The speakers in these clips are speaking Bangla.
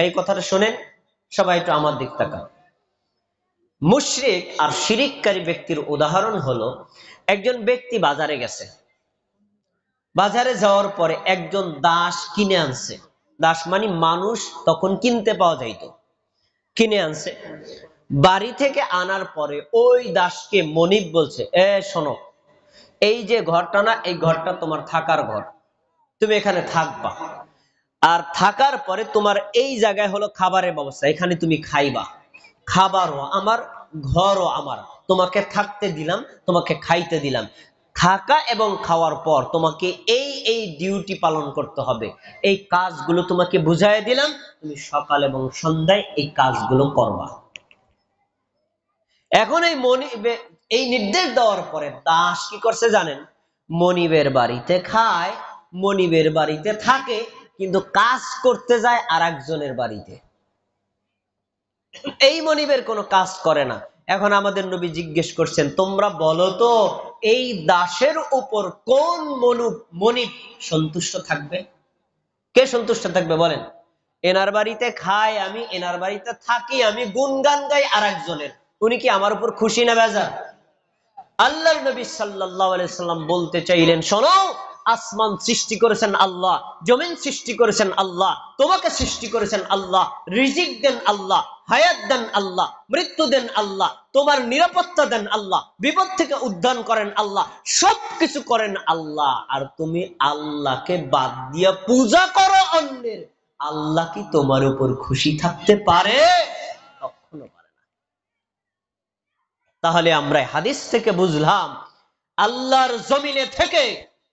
এই কথাটা শুনেন সবাই, একটু আমার দিক তাকান। মুশরিক আর শিরিককারী ব্যক্তির উদাহরণ হলো, একজন ব্যক্তি বাজারে গেছে, বাজারে যাওয়ার পরে একজন দাস কিনে আনছে। দাস মানে মানুষ, তখন কিনতে পাওয়া যাইতো, কিনে আনছে। বাড়ি থেকে আনার পরে ওই দাসকে মনিব বলছে, শোনো, এই যে ঘরটা না, এই ঘরটা তোমার থাকার ঘর, তুমি এখানে থাকবা, আর থাকার পরে তোমার এই জায়গায় হলো খাবারের ব্যবস্থা, এখানে তুমি খাইবা, খাবারও আমার, ঘরও আমার, তোমাকে থাকতে দিলাম, তোমাকে খাইতে দিলাম, থাকা এবং খাওয়ার পর তোমাকে এই এই ডিউটি পালন করতে হবে, এই কাজগুলো তোমাকে বুঝাই দিলাম, তুমি সকাল এবং সন্ধ্যায় এই কাজগুলো করবা। এখন এই মনিবে এই নির্দেশ দেওয়ার পরে দাস কি করছে জানেন? মনিবের বাড়িতে খায়, মনিবের বাড়িতে থাকে, কিন্তু কাজ করতে যায় আর একজনের বাড়িতে। এই মনিবের কোনো কাজ করে না। এখন আমাদের নবী জিজ্ঞেস করছেন, তোমরা বলো তো এই দাসের উপর কোন মনিব সন্তুষ্ট থাকবে? কে সন্তুষ্ট থাকবে বলেন? এনার বাড়িতে খাই আমি, এনার বাড়িতে থাকি আমি, গুণগান গাই আর একজনের, উনি কি আমার উপর খুশি না বেজার? আল্লাহর নবী সাল্লাল্লাহু আলাইহি সাল্লাম বলতে চাইলেন, শোনো, আসমান সৃষ্টি করেছেন আল্লাহ, জমিন সৃষ্টি করেছেন আল্লাহ, তোমাকে সৃষ্টি করেছেন আল্লাহ, রিজিক দেন আল্লাহ, হায়াত দেন আল্লাহ, মৃত্যু দেন আল্লাহ, তোমার নিরাপত্তা দেন আল্লাহ, বিপদ থেকে উদ্ধার করেন আল্লাহ, সবকিছু করেন আল্লাহ, আর তুমি আল্লাহকে বাদ দিয়া পূজা করো অন্যের, আল্লাহ কি তোমার উপর খুশি থাকতে পারে? কখনো পারে না। তাহলে আমরা হাদিস থেকে বুঝলাম, আল্লাহর জমিনে থেকে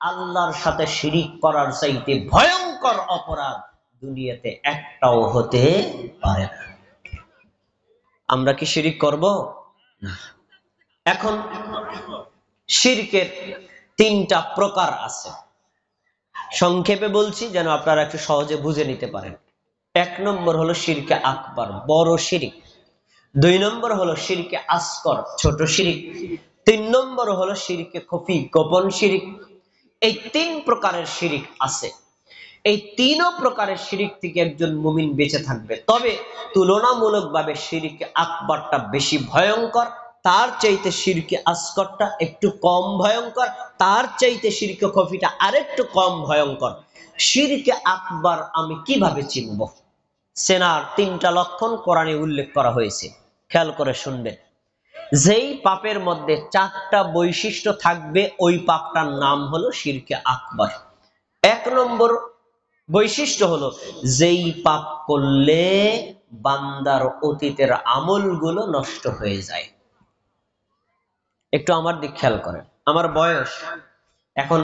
আল্লাহর সাথে শিরিক করার চাইতে ভয়ঙ্কর অপরাধ দুনিয়াতে একটাও হতে পারে না। আমরা কি শিরিক করব? না। এখন শিরকের তিনটা প্রকার আছে, সংক্ষেপে বলছি যেন আপনারা একটু সহজে বুঝে নিতে পারেন। এক নম্বর হলো শিরকে আকবার, বড় শিরিক। দুই নম্বর হলো শিরকে আসগর, ছোট শিরিক। তিন নম্বর হলো শিরকে খফি, গোপন শিরিক। এই তিন প্রকারের শিরিক আছে। এই তিনও প্রকারের শিরিক থেকে একজন মুমিন বেঁচে থাকবে। তবে তুলনামূলকভাবে শিরকে আকবরটা বেশি ভয়ঙ্কর, তার চাইতে শিরকে আসগরটা একটু কম ভয়ঙ্কর, তার চাইতে শিরকে খফিটা আরেকটু কম ভয়ঙ্কর। শিরকে আকবর আমি কিভাবে চিনব? চেনার তিনটা লক্ষণ কোরআনে উল্লেখ করা হয়েছে, খেয়াল করে শুনবেন। যেই পাপের মধ্যে চারটা বৈশিষ্ট্য থাকবে, ওই পাপটার নাম হলো শিরকে আকবর। এক নম্বর বৈশিষ্ট্য হলো, যেই পাপ করলে বান্দার অতীতের আমলগুলো নষ্ট হয়ে যায়। একটু আমার দিক খেয়াল করেন। আমার বয়স এখন